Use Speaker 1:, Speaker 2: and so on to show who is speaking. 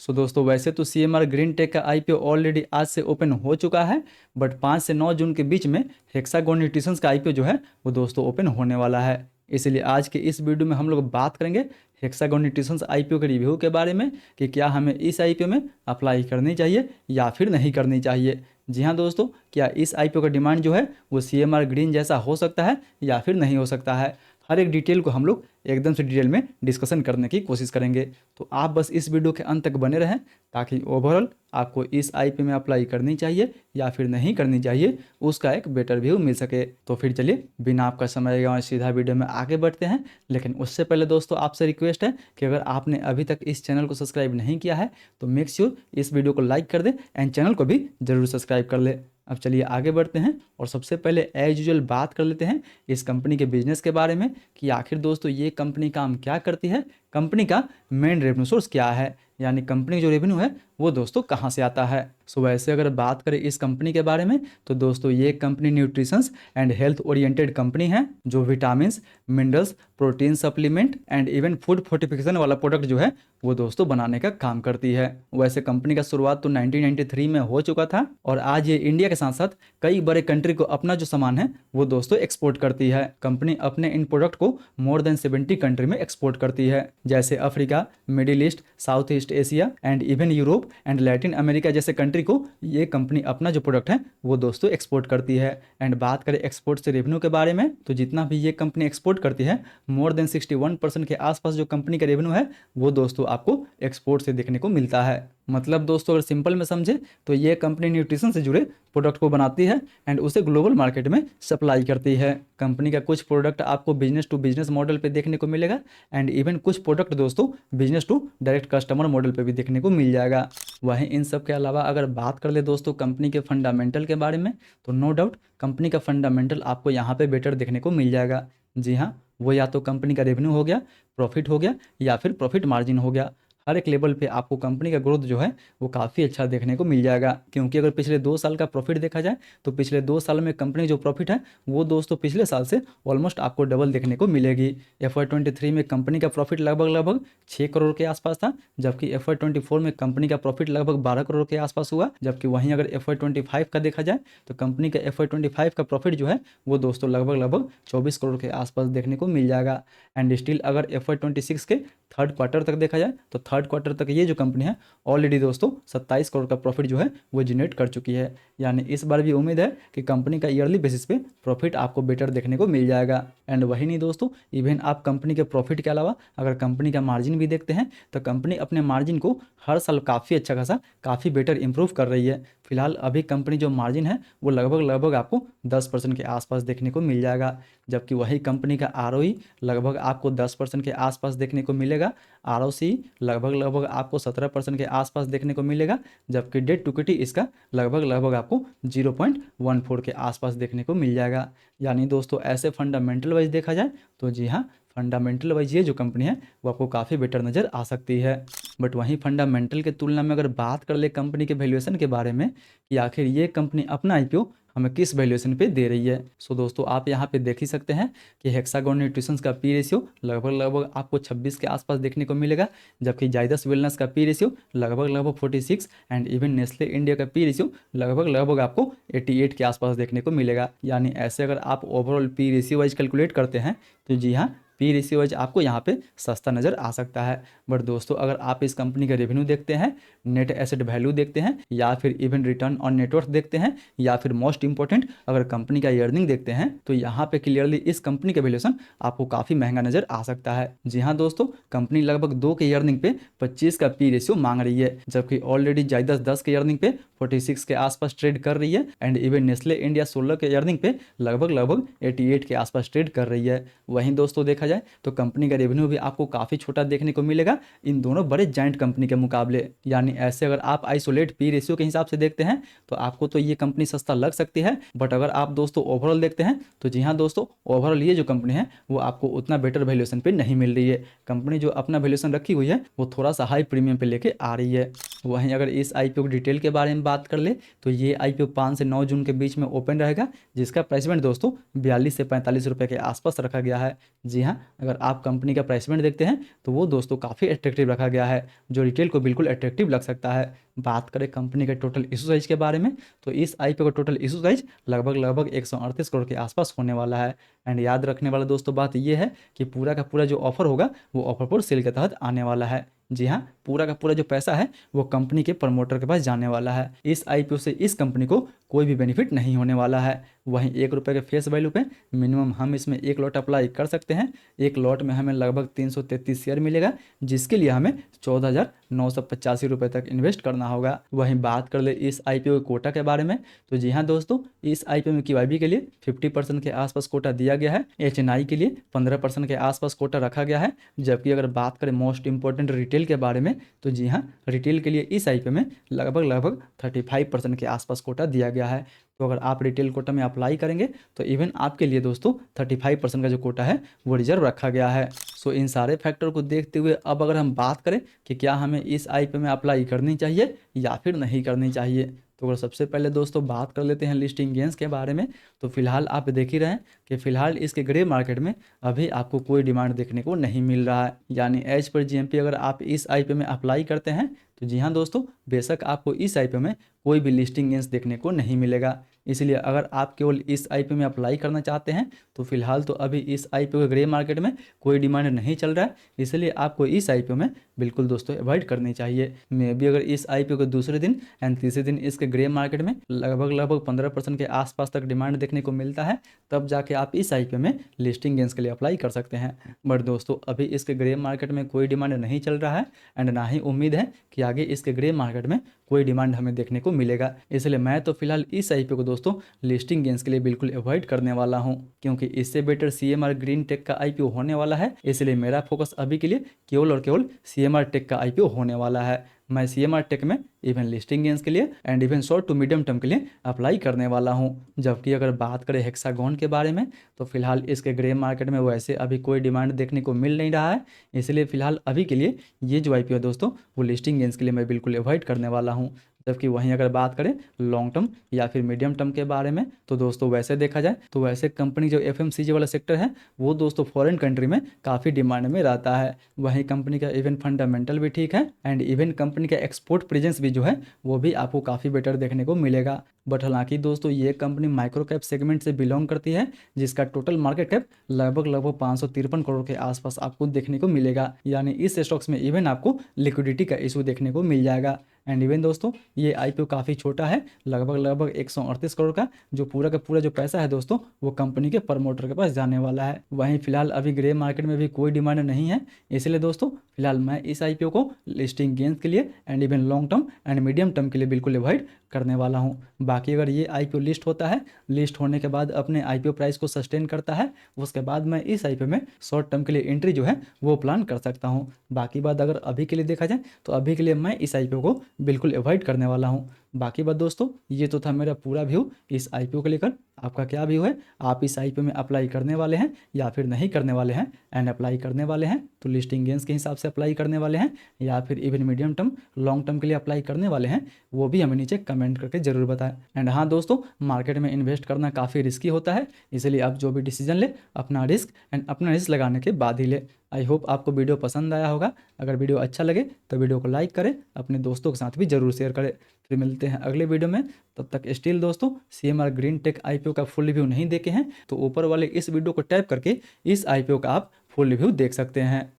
Speaker 1: सो दोस्तों वैसे तो सीएमआर ग्रीन टेक का आईपीओ ऑलरेडी आज से ओपन हो चुका है, बट 5 से 9 जून के बीच में हेक्सागोन न्यूट्रिशंस का आईपीओ जो है वो दोस्तों ओपन होने वाला है। इसलिए आज के इस वीडियो में हम लोग बात करेंगे हेक्सागोन न्यूट्रिशंस आईपीओ के रिव्यू के बारे में कि क्या हमें इस आईपीओ में अप्लाई करनी चाहिए या फिर नहीं करनी चाहिए। जी हाँ दोस्तों, क्या इस आईपीओ का डिमांड जो है वो सीएमआर ग्रीन जैसा हो सकता है या फिर नहीं हो सकता है। हर एक डिटेल को हम लोग एकदम से डिटेल में डिस्कशन करने की कोशिश करेंगे। तो आप बस इस वीडियो के अंत तक बने रहें ताकि ओवरऑल आपको इस आईपीओ में अप्लाई करनी चाहिए या फिर नहीं करनी चाहिए उसका एक बेटर व्यू मिल सके। तो फिर चलिए बिना आपका समय गंवाए सीधा वीडियो में आगे बढ़ते हैं। लेकिन उससे पहले दोस्तों आपसे रिक्वेस्ट है कि अगर आपने अभी तक इस चैनल को सब्सक्राइब नहीं किया है तो मेक श्योर इस वीडियो को लाइक कर दे एंड चैनल को भी जरूर सब्सक्राइब कर ले। अब चलिए आगे बढ़ते हैं और सबसे पहले एज यूजुअल बात कर लेते हैं इस कंपनी के बिजनेस के बारे में कि आखिर दोस्तों ये कंपनी काम क्या करती है, कंपनी का मेन रेवेन्यू सोर्स क्या है, यानी कंपनी जो रेवेन्यू है वो दोस्तों कहाँ से आता है। सो वैसे अगर बात करें इस कंपनी के बारे में तो दोस्तों ये company nutritions and health oriented company है जो vitamins, minerals, protein supplement and even food fortification वाला प्रोडक्ट जो है वो दोस्तों बनाने का काम करती है। वैसे कंपनी का शुरुआत तो 1993 में हो चुका था और आज ये इंडिया के साथ साथ कई बड़े कंट्री को अपना जो सामान है वो दोस्तों एक्सपोर्ट करती है। कंपनी अपने इन प्रोडक्ट को मोर देन 70 कंट्री में एक्सपोर्ट करती है, जैसे Africa, middle east, south east Asia and even Europe and Latin America जैसे कंट्री को ये कंपनी अपना जो प्रोडक्ट है वो दोस्तों एक्सपोर्ट करती है। एंड बात करें एक्सपोर्ट से रेवेन्यू के बारे में तो जितना भी ये कंपनी एक्सपोर्ट करती है मोर देन 61% के आसपास जो कंपनी का रेवेन्यू है वो दोस्तों आपको एक्सपोर्ट से देखने को मिलता है। मतलब दोस्तों अगर सिंपल में समझे तो ये कंपनी न्यूट्रिशन से जुड़े प्रोडक्ट को बनाती है एंड उसे ग्लोबल मार्केट में सप्लाई करती है। कंपनी का कुछ प्रोडक्ट आपको बिजनेस टू बिजनेस मॉडल पे देखने को मिलेगा एंड इवन कुछ प्रोडक्ट दोस्तों business to direct customer model पे भी देखने को मिल जाएगा। वहीं इन सब के अलावा अगर बात कर ले दोस्तों कंपनी के फंडामेंटल के बारे में तो नो डाउट कंपनी का फंडामेंटल आपको यहाँ पे बेटर देखने को मिल जाएगा। जी हाँ, वो या तो कंपनी का रेवेन्यू हो गया, प्रॉफिट हो गया या फिर प्रॉफिट मार्जिन हो गया। हर एक लेवल पे आपको कंपनी का ग्रोथ जो है वो काफ़ी अच्छा देखने को मिल जाएगा। क्योंकि अगर पिछले 2 साल का प्रॉफिट देखा जाए तो पिछले 2 साल में कंपनी जो प्रॉफिट है वो दोस्तों पिछले साल से ऑलमोस्ट आपको डबल देखने को मिलेगी। FY23 में कंपनी का प्रॉफिट लगभग 6 करोड़ के आसपास था, जबकि FY24 में कंपनी का प्रॉफिट लगभग 12 करोड़ के आसपास हुआ। जबकि वहीं अगर FY25 का देखा जाए तो कंपनी का FY25 का प्रॉफिट जो है वो दोस्तों लगभग 24 करोड़ के आसपास देखने को मिल जाएगा। एंड स्टिल अगर FY26 के थर्ड क्वार्टर तक देखा जाए तो थर्ड क्वार्टर तक ये जो कंपनी है ऑलरेडी दोस्तों 27 करोड़ का प्रॉफिट जो है वो जनरेट कर चुकी है। यानी इस बार भी उम्मीद है कि कंपनी का ईयरली बेसिस पे प्रॉफिट आपको बेटर देखने को मिल जाएगा। एंड वही नहीं दोस्तों, इवन आप कंपनी के प्रॉफिट के अलावा अगर कंपनी का मार्जिन भी देखते हैं तो कंपनी अपने मार्जिन को हर साल काफ़ी अच्छा खासा काफ़ी बेटर इंप्रूव कर रही है। फिलहाल अभी कंपनी जो मार्जिन है वो लगभग आपको 10% के आसपास देखने को मिल जाएगा, जबकि वही कंपनी का ROE लगभग आपको 10% के आसपास देखने को मिलेगा। ROC लगभग आपको 17% के आसपास देखने को मिलेगा, जबकि डेट टू इक्विटी इसका लगभग आपको 0.14 के आसपास देखने को मिल जाएगा। यानी दोस्तों ऐसे फंडामेंटल वाइज देखा जाए तो जी हाँ, फंडामेंटल वाइज ये जो कंपनी है वो आपको काफ़ी बेटर नज़र आ सकती है। बट वहीं फंडामेंटल के तुलना में अगर बात कर ले कंपनी के वैल्यूएशन के बारे में कि आखिर ये कंपनी अपना आईपीओ हमें किस वैल्यूएशन पे दे रही है। सो दोस्तों आप यहाँ पे देख ही सकते हैं कि हेक्सागोन न्यूट्रिशंस का पी रेशियो लगभग आपको 26 के आसपास देखने को मिलेगा, जबकि जाइडस वेलनेस का पी रेशियो लगभग 46 एंड इवन नेस्ले इंडिया का पी रेशियो लगभग आपको 88 के आसपास देखने को मिलेगा। यानी ऐसे अगर आप overall P ratio wise calculate करते हैं तो जी हाँ, पी रेशियो वाइज आपको यहाँ पे सस्ता नज़र आ सकता है। बट दोस्तों अगर आप इस कंपनी का रेवेन्यू देखते हैं, नेट एसेट वैल्यू देखते हैं या फिर इवन रिटर्न ऑन नेटवर्थ देखते हैं या फिर मोस्ट इंपॉर्टेंट अगर कंपनी का अर्निंग देखते हैं तो यहाँ पे क्लियरली इस कंपनी का वैल्यूएशन आपको काफ़ी महंगा नज़र आ सकता है। जी हाँ दोस्तों, कंपनी लगभग 2 के अर्निंग पे 25 का पी रेशियो मांग रही है, जबकि ऑलरेडी जाइडस 10 के अर्निंग पे 46 के आसपास ट्रेड कर रही है एंड इवन नेस्ले इंडिया 16 के अर्निंग पे लगभग 88 के आसपास ट्रेड कर रही है। वहीं दोस्तों देखा जाए तो कंपनी का रेवेन्यू भी आपको काफ़ी छोटा देखने को मिलेगा इन दोनों बड़े जाइंट कंपनी के मुकाबले। यानी ऐसे अगर आप आइसोलेट पी रेशियो के हिसाब से देखते हैं तो आपको तो ये कंपनी सस्ता लग सकती है, बट अगर आप दोस्तों ओवरऑल देखते हैं तो जी हाँ दोस्तों, ओवरऑल ये जो कंपनी है वो आपको उतना बेटर वैल्यूएशन पे नहीं मिल रही है। कंपनी जो अपना वैल्यूएशन रखी हुई है वो थोड़ा सा हाई प्रीमियम पे लेके आ रही है। वहीं अगर इस आईपीओ की डिटेल के बारे में बात कर ले तो ये आईपीओ 5 से 9 जून के बीच में ओपन रहेगा, जिसका प्राइसमेंट दोस्तों 42 से 45 रुपये के आसपास रखा गया है। जी हाँ, अगर आप कंपनी का प्राइसमेंट देखते हैं तो वो दोस्तों काफ़ी अट्रैक्टिव रखा गया है, जो रिटेल को बिल्कुल अट्रैक्टिव लग सकता है। बात करें कंपनी के टोटल इशू साइज के बारे में तो इस आईपीओ का टोटल इशू साइज लगभग 138 करोड़ के आसपास होने वाला है। एंड याद रखने वाला दोस्तों बात ये है कि पूरा का पूरा जो ऑफर होगा वो ऑफर फॉर सेल के तहत आने वाला है। जी हाँ, पूरा का पूरा जो पैसा है वो कंपनी के प्रमोटर के पास जाने वाला है। इस आईपीओ से इस कंपनी को कोई भी बेनिफिट नहीं होने वाला है। वहीं 1 रुपये के फेस वैल्यू पे मिनिमम हम इसमें 1 लॉट अप्लाई कर सकते हैं। एक लॉट में हमें लगभग 333 शेयर मिलेगा, जिसके लिए हमें 14,985 रुपये तक इन्वेस्ट करना होगा। वहीं बात कर ले इस आईपीओ के कोटा के बारे में तो जी हाँ दोस्तों, इस आईपीओ में QIB के लिए 50% के आसपास कोटा दिया गया है, HNI के लिए 15% के आसपास कोटा रखा गया है। जबकि अगर बात करें मोस्ट इंपॉर्टेंट रिटेल के बारे में तो जी हाँ, रिटेल के लिए इस आईपीओ में लगभग 35% के आसपास कोटा दिया गया है। तो अगर आप रिटेल कोटा में अप्लाई करेंगे तो इवन आपके लिए दोस्तों 35% का जो कोटा है वो रिजर्व रखा गया है। सो इन सारे फैक्टर को देखते हुए अब अगर हम बात करें कि क्या हमें इस आईपीओ में अप्लाई करनी चाहिए या फिर नहीं करनी चाहिए, तो अगर सबसे पहले दोस्तों बात कर लेते हैं लिस्टिंग गेंस के बारे में तो फिलहाल आप देख ही रहे हैं कि फिलहाल इसके ग्रे मार्केट में अभी आपको कोई डिमांड देखने को नहीं मिल रहा है। यानी एज पर GMP अगर आप इस आईपीओ में अप्लाई करते हैं तो जी हाँ दोस्तों, बेशक आपको इस आईपीओ में कोई भी लिस्टिंग गेंस देखने को नहीं मिलेगा। इसलिए अगर आप केवल इस आईपीओ में अप्लाई करना चाहते हैं तो फिलहाल तो अभी इस आईपीओ के ग्रे मार्केट में कोई डिमांड नहीं चल रहा है, इसलिए आपको इस आईपीओ में बिल्कुल दोस्तों अवॉइड करनी चाहिए। मे भी अगर इस आईपीओ के दूसरे दिन एंड तीसरे दिन इसके ग्रे मार्केट में लगभग 15% के आसपास तक डिमांड देखने को मिलता है, तब जाके आप इस आईपीओ में लिस्टिंग गेंस के लिए अप्लाई कर सकते हैं। बट दोस्तों अभी इसके ग्रे मार्केट में कोई डिमांड नहीं चल रहा है एंड ना ही उम्मीद है कि आगे इसके ग्रे मार्केट में कोई डिमांड हमें देखने को मिलेगा। इसलिए मैं तो फिलहाल इस आईपीओ को दोस्तों लिस्टिंग गेंस के लिए बिल्कुल अवॉइड करने वाला हूं, क्योंकि इससे बेटर CMR ग्रीन टेक का आईपीओ होने वाला है। इसलिए मेरा फोकस अभी के लिए केवल और केवल CMR टेक का आईपीओ होने वाला है। मैं CMR टेक में इवन लिस्टिंग गेंस के लिए and even short to medium term के लिए अप्लाई करने वाला हूं। जबकि अगर बात करें हेक्सागोन के बारे में तो फिलहाल इसके ग्रे मार्केट में वैसे अभी कोई डिमांड देखने को मिल नहीं रहा है, इसलिए फिलहाल अभी के लिए ये जो आईपीओ है दोस्तों वो लिस्टिंग गेंस के लिए मैं बिल्कुल अवॉइड करने वाला हूँ। जबकि वहीं अगर बात करें लॉन्ग टर्म या फिर मीडियम टर्म के बारे में तो दोस्तों वैसे देखा जाए तो वैसे कंपनी जो FMCG वाला सेक्टर है वो दोस्तों फॉरेन कंट्री में काफ़ी डिमांड में रहता है। वहीं कंपनी का इवन फंडामेंटल भी ठीक है एंड इवन कंपनी का एक्सपोर्ट प्रेजेंस भी जो है वो भी आपको काफ़ी बेटर देखने को मिलेगा। बट हालांकि दोस्तों ये कंपनी माइक्रो कैप सेगमेंट से बिलोंग करती है, जिसका टोटल मार्केट कैप लगभग 553 करोड़ के आसपास आपको देखने को मिलेगा। यानी इस स्टॉक्स में इवन आपको लिक्विडिटी का इशू देखने को मिल जाएगा। एंड इवन दोस्तों ये आईपीओ काफ़ी छोटा है, लगभग 138 करोड़ का जो पूरा का पूरा जो पैसा है दोस्तों वो कंपनी के प्रमोटर के पास जाने वाला है। वहीं फिलहाल अभी ग्रे मार्केट में भी कोई डिमांड नहीं है, इसलिए दोस्तों फिलहाल मैं इस आईपीओ को लिस्टिंग गेंस के लिए and even long term and medium term के लिए बिल्कुल अवॉइड करने वाला हूं। बाकी अगर ये आईपीओ लिस्ट होता है, लिस्ट होने के बाद अपने आईपीओ प्राइस को सस्टेन करता है, उसके बाद मैं इस आईपीओ में शॉर्ट टर्म के लिए एंट्री जो है वो प्लान कर सकता हूं। बाकी बात अगर अभी के लिए देखा जाए तो अभी के लिए मैं इस आईपीओ को बिल्कुल अवॉइड करने वाला हूं। बाकी बात दोस्तों ये तो था मेरा पूरा व्यू इस आईपीओ को लेकर। आपका क्या व्यू है? आप इस आईपीओ में अप्लाई करने वाले हैं या फिर नहीं करने वाले हैं? एंड अप्लाई करने वाले हैं तो लिस्टिंग गेंस के हिसाब से अप्लाई करने वाले हैं या फिर even medium term long term के लिए अप्लाई करने वाले हैं? वो भी हमें नीचे कमेंट करके जरूर बताएं। एंड हाँ दोस्तों, मार्केट में इन्वेस्ट करना काफ़ी रिस्की होता है, इसलिए आप जो भी डिसीजन ले अपना रिस्क लगाने के बाद ही ले। आई होप आपको वीडियो पसंद आया होगा। अगर वीडियो अच्छा लगे तो वीडियो को लाइक करें, अपने दोस्तों के साथ भी जरूर शेयर करें। फिर मिलते हैं अगले वीडियो में, तब तक स्टिल दोस्तों CMR ग्रीन टेक आईपीओ का फुल रिव्यू नहीं देखे हैं तो ऊपर वाले इस वीडियो को टैप करके इस आईपीओ का आप फुल रिव्यू देख सकते हैं।